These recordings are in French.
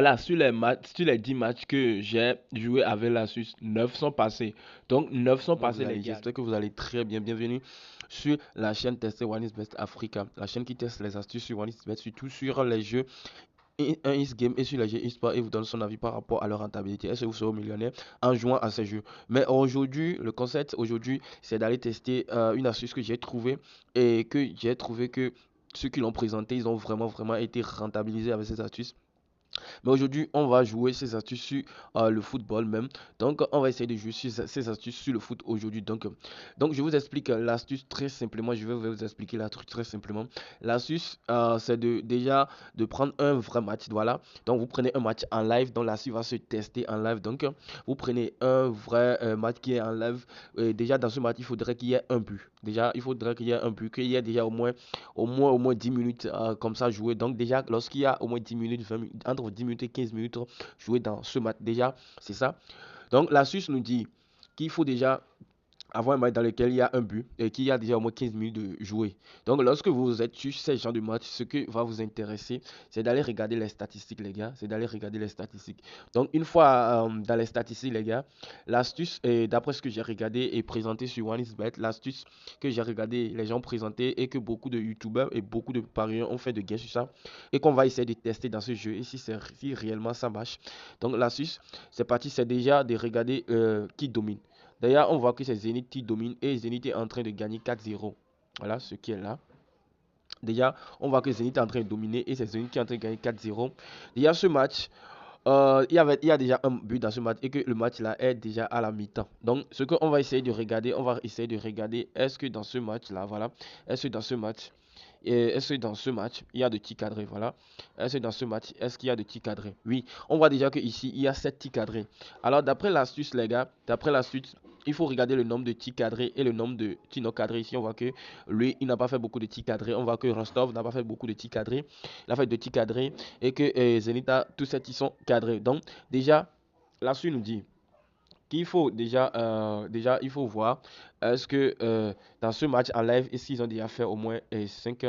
Voilà, sur les 10 matchs que j'ai joué avec la Suisse, 9 sont passés. Donc, 9 sont Comment vous passés, les allez? gars. J'espère que vous allez très bien. Bienvenue sur la chaîne Tester One is Best Africa, la chaîne qui teste les astuces sur One is Best, surtout sur les jeux un e-game et sur les jeux e-sport et vous donne son avis par rapport à leur rentabilité. Est-ce que vous serez millionnaire en jouant à ces jeux? Mais aujourd'hui, le concept aujourd'hui, c'est d'aller tester une astuce que j'ai trouvée et que j'ai trouvé que ceux qui l'ont présenté, ils ont vraiment été rentabilisés avec ces astuces. Mais aujourd'hui, on va jouer ces astuces sur le football même. Donc, on va essayer de jouer sur ces astuces sur le foot aujourd'hui. Donc, je vous explique l'astuce très simplement. Je vais vous expliquer la truc très simplement. L'astuce, c'est déjà de prendre un vrai match. Voilà. Donc, vous prenez un match en live. Donc, l'astuce va se tester en live. Donc, vous prenez un vrai match qui est en live. Déjà, dans ce match, il faudrait qu'il y ait un but. Déjà, il faudrait qu'il y ait un but, qu'il y ait déjà au moins 10 minutes comme ça jouer. Donc déjà, lorsqu'il y a au moins 10 minutes, 20 entre 10 minutes et 15 minutes jouer dans ce match, déjà, c'est ça. Donc la Suisse nous dit qu'il faut déjà avoir un match dans lequel il y a un but et qu'il y a déjà au moins 15 minutes de jouer. Donc, lorsque vous êtes sur ce genre de match, ce qui va vous intéresser, c'est d'aller regarder les statistiques, les gars. C'est d'aller regarder les statistiques. Donc, une fois dans les statistiques, les gars, l'astuce, d'après ce que j'ai regardé et présenté sur OneXBet, l'astuce que j'ai regardé, les gens présentaient et que beaucoup de YouTubeurs et beaucoup de parieurs ont fait de gains sur ça et qu'on va essayer de tester dans ce jeu et si réellement ça marche. Donc, l'astuce, c'est parti, c'est déjà de regarder qui domine. D'ailleurs, on voit que c'est Zenith qui domine et Zenith est en train de gagner 4-0. Voilà ce qui est là. Déjà, on voit que Zenith est en train de dominer et c'est Zenith qui est en train de gagner 4-0. Déjà, ce match, il y a déjà un but dans ce match et que le match là est déjà à la mi-temps. Donc, ce qu'on va essayer de regarder, on va essayer de regarder est-ce que dans ce match là, voilà, est-ce que dans ce match, est-ce que dans ce match, il y a de tirs cadrés, voilà. Est-ce que dans ce match, est-ce qu'il y a de tirs cadrés? Oui, on voit déjà que ici il y a 7 tirs cadrés. Alors, d'après l'astuce, les gars, d'après l'astuce, il faut regarder le nombre de tirs cadrés et le nombre de tirs non cadrés. Ici, on voit que lui, il n'a pas fait beaucoup de tirs cadrés. On voit que Rostov n'a pas fait beaucoup de tirs cadrés. Il a fait 2 tirs cadrés et que Zenit a tous ces tirs sont cadrés. Donc, déjà, l'astuce nous dit qu'il faut déjà il faut voir est-ce que dans ce match en live, est-ce qu'ils ont déjà fait au moins 5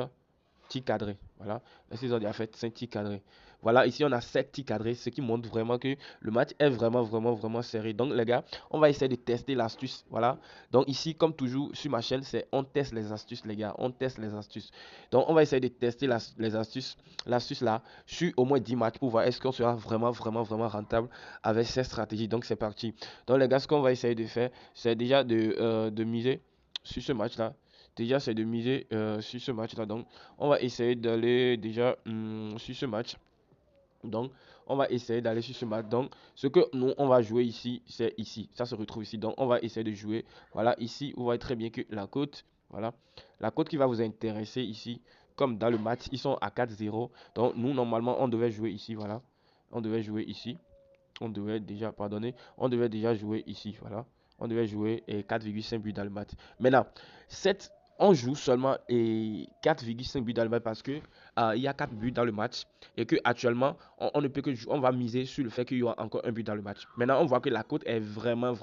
tirs cadrés. Voilà. Est-ce qu'ils ont déjà fait 5 tirs cadrés. Voilà, ici on a 7 tirs cadrés, ce qui montre vraiment que le match est vraiment serré. Donc les gars, on va essayer de tester l'astuce. Voilà. Donc ici, comme toujours sur ma chaîne, c'est on teste les astuces, les gars. On teste les astuces. Donc on va essayer de tester les astuces, l'astuce là, sur au moins 10 matchs pour voir est-ce qu'on sera vraiment rentable avec cette stratégie. Donc c'est parti. Donc les gars, ce qu'on va essayer de faire, c'est déjà de miser sur ce match-là. Déjà, c'est de miser sur ce match-là. Donc, on va essayer d'aller déjà sur ce match. Donc, on va essayer d'aller sur ce match. Donc, ce que nous, on va jouer ici, c'est ici. Ça se retrouve ici. Donc, on va essayer de jouer. Voilà, ici, vous voyez très bien que la cote, voilà, la cote qui va vous intéresser ici, comme dans le match, ils sont à 4-0. Donc, nous, normalement, on devait jouer ici. Voilà, on devait jouer ici. On devait déjà, pardonner, on devait déjà jouer ici. Voilà, on devait jouer 4,5 buts dans le match. Maintenant, cette on joue seulement 4,5 buts dans le match parce que il y a 4 buts dans le match et que actuellement on ne peut que on va miser sur le fait qu'il y aura encore un but dans le match. Maintenant, on voit que la cote est vraiment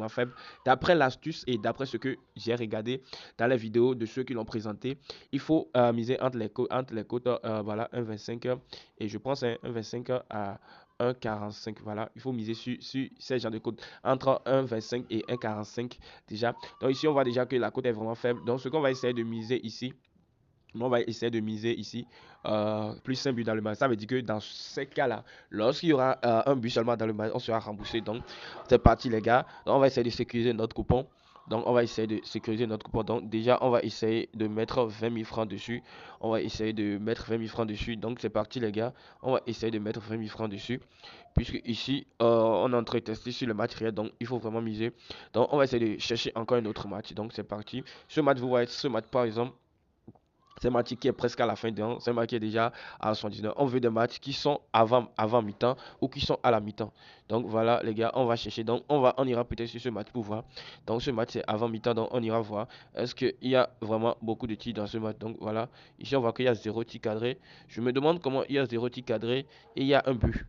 faible. D'après l'astuce et d'après ce que j'ai regardé dans les vidéos de ceux qui l'ont présenté, il faut miser entre les cotes voilà 1,25 et je pense 1,25 à 1,45. Voilà, il faut miser sur ces genres de cotes entre 1,25 et 1,45 déjà. Donc ici, on voit déjà que la cote est vraiment faible. Donc ce qu'on va essayer de miser ici, on va essayer de miser ici plus un but dans le match. Ça veut dire que dans ces cas-là, lorsqu'il y aura un but seulement dans le match, on sera remboursé. Donc c'est parti les gars. Donc, on va essayer de sécuriser notre coupon. Donc on va essayer de sécuriser notre coupon. Donc déjà on va essayer de mettre 20 000 francs dessus. On va essayer de mettre 20 000 francs dessus. Donc c'est parti les gars. On va essayer de mettre 20 000 francs dessus. Puisque ici on est en train de tester sur le match réel. Donc il faut vraiment miser. Donc on va essayer de chercher encore un autre match. Donc c'est parti. Ce match, vous voyez, ce match par exemple. C'est un match qui est presque à la fin de c'est un match qui est déjà à 79. On veut des matchs qui sont avant mi-temps ou qui sont à la mi-temps. Donc voilà les gars, on va chercher. Donc on ira peut-être sur ce match pour voir. Donc ce match c'est avant mi-temps, donc on ira voir. Est-ce qu'il y a vraiment beaucoup de tirs dans ce match? Donc voilà. Ici on voit qu'il y a 0 tir cadré. Je me demande comment il y a 0 tir cadré et il y a un but.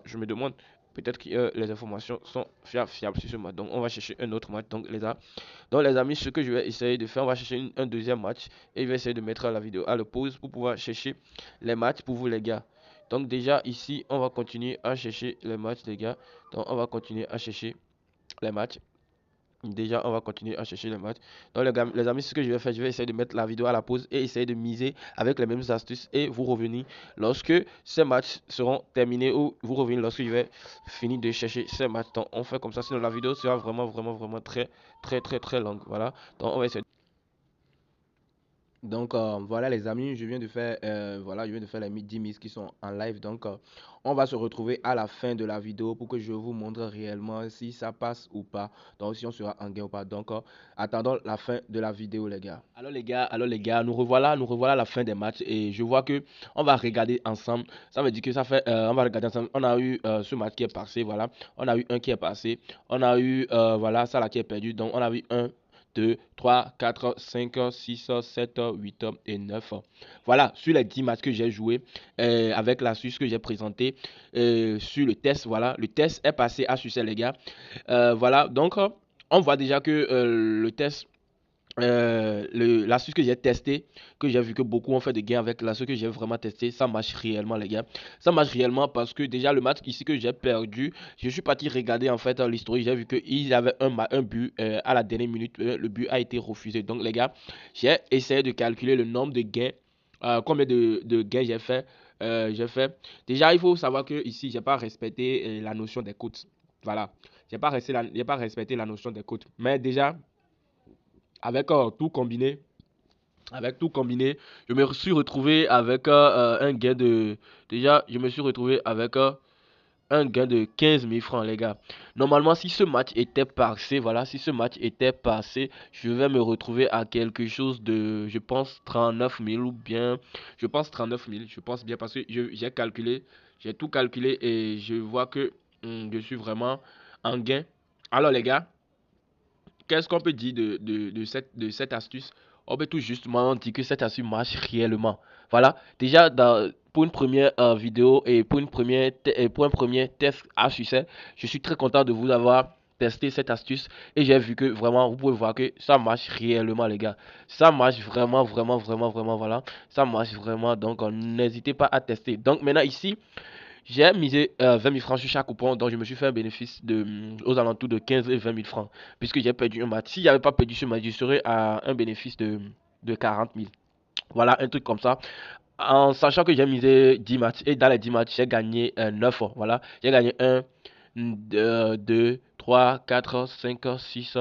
Je me demande peut-être que les informations sont fiables sur ce match. Donc on va chercher un autre match. Donc les amis, ce que je vais essayer de faire, on va chercher un deuxième match et je vais essayer de mettre la vidéo à la pause pour pouvoir chercher les matchs pour vous les gars. Donc déjà ici, on va continuer à chercher les matchs, les gars. Donc on va continuer à chercher les matchs. Déjà, on va continuer à chercher les matchs. Donc les amis, ce que je vais faire, je vais essayer de mettre la vidéo à la pause et essayer de miser avec les mêmes astuces et vous revenir lorsque ces matchs seront terminés ou vous revenir lorsque je vais finir de chercher ces matchs. Donc on fait comme ça, sinon la vidéo sera vraiment très longue. Voilà. Donc on va essayer. Donc voilà les amis, je viens de faire les 10 mises qui sont en live. Donc on va se retrouver à la fin de la vidéo pour que je vous montre réellement si ça passe ou pas. Donc si on sera en gain ou pas. Donc attendons la fin de la vidéo les gars. Alors les gars, nous revoilà à la fin des matchs et je vois que on va regarder ensemble. Ça veut dire que on va regarder ensemble. On a eu ce match qui est passé, voilà. On a eu un qui est passé. On a eu, voilà, ça là qui est perdu. Donc on a eu un, 2, 3, 4, 5, 6, 7, 8 et 9. Voilà, sur les 10 matchs que j'ai joué avec l'astuce que j'ai présentée sur le test, voilà. Le test est passé à succès, les gars. Voilà, donc on voit déjà que le test l'astuce que j'ai testé, que j'ai vu que beaucoup ont fait de gains avec l'astuce que j'ai vraiment testé, ça marche réellement les gars. Ça marche réellement parce que déjà le match ici que j'ai perdu, je suis parti regarder en fait l'historique, j'ai vu qu'il y avait un but à la dernière minute, le but a été refusé. Donc les gars, j'ai essayé de calculer le nombre de gains, combien de gains j'ai fait. Déjà il faut savoir que ici j'ai pas respecté la notion des cotes. Voilà, j'ai pas respecté la notion des cotes. Mais déjà avec tout combiné, je me suis retrouvé avec un gain de... Déjà, je me suis retrouvé avec un gain de 15 000 francs, les gars. Normalement, si ce match était passé, voilà, si ce match était passé, je vais me retrouver à quelque chose de, je pense, 39 000 ou bien... Je pense 39 000, je pense bien parce que j'ai calculé, j'ai tout calculé et je vois que je suis vraiment en gain. Alors, les gars, qu'est-ce qu'on peut dire de cette astuce? On peut tout justement dire que cette astuce marche réellement. Voilà, déjà pour une première vidéo et pour un premier test à succès, je suis très content de vous avoir testé cette astuce et j'ai vu que vraiment vous pouvez voir que ça marche réellement les gars. Ça marche vraiment, voilà. Ça marche vraiment, donc n'hésitez pas à tester. Donc maintenant ici, j'ai misé 20 000 francs sur chaque coupon, donc je me suis fait un bénéfice aux alentours de 15 et 20 000 francs, puisque j'ai perdu un match. Si j'avais pas perdu ce match, je serais à un bénéfice de 40 000. Voilà, un truc comme ça. En sachant que j'ai misé 10 matchs, et dans les 10 matchs, j'ai gagné 9. Voilà, j'ai gagné 1, 2, 3, 4, 5, 6,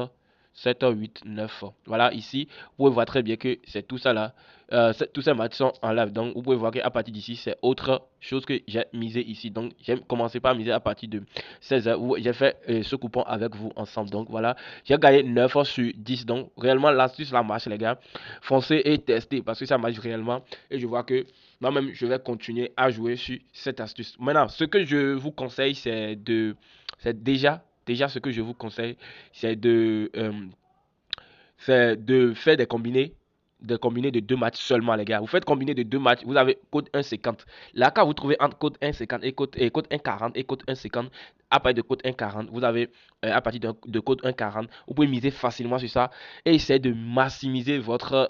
7, 8, 9. Voilà, ici, vous pouvez voir très bien que c'est tout ça là. Tous ces matchs sont en live. Donc, vous pouvez voir qu'à partir d'ici, c'est autre chose que j'ai misé ici. Donc, j'ai commencé par miser à partir de 16h où j'ai fait ce coupon avec vous ensemble. Donc, voilà, j'ai gagné 9 sur 10. Donc, réellement, l'astuce la marche, les gars. Foncez et testez parce que ça marche réellement. Et je vois que moi-même, je vais continuer à jouer sur cette astuce. Maintenant, ce que je vous conseille, c'est déjà ce que je vous conseille, c'est de faire des combinés de deux matchs seulement, les gars. Vous faites combiner de deux matchs, vous avez code 1,50. Là, quand vous trouvez entre code 1,50 code 1,40 et code 1,50, à partir de code 1,40, vous avez à partir de code 1,40, vous pouvez miser facilement sur ça et essayer de maximiser votre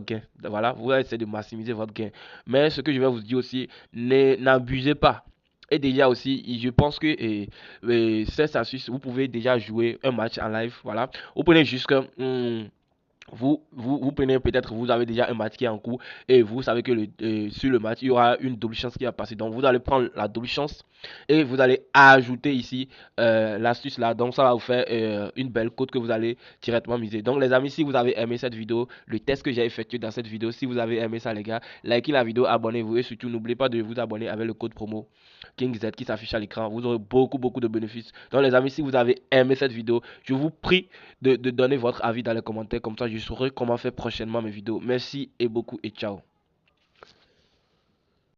gain. Voilà, vous allez essayer de maximiser votre gain. Mais ce que je vais vous dire aussi, n'abusez pas. Et déjà aussi, je pense que c'est astuce, vous pouvez déjà jouer un match en live. Voilà, vous prenez juste vous prenez peut-être, vous avez déjà un match qui est en cours et vous savez que sur le match, il y aura une double chance qui va passer. Donc, vous allez prendre la double chance et vous allez ajouter ici l'astuce là. Donc, ça va vous faire une belle cote que vous allez directement miser. Donc, les amis, si vous avez aimé cette vidéo, le test que j'ai effectué dans cette vidéo, si vous avez aimé ça, les gars, likez la vidéo, abonnez-vous et surtout, n'oubliez pas de vous abonner avec le code promo KingZ qui s'affiche à l'écran. Vous aurez beaucoup de bénéfices. Donc, les amis, si vous avez aimé cette vidéo, je vous prie de donner votre avis dans les commentaires. Comme ça, je saurai comment faire prochainement mes vidéos. Merci et beaucoup et ciao.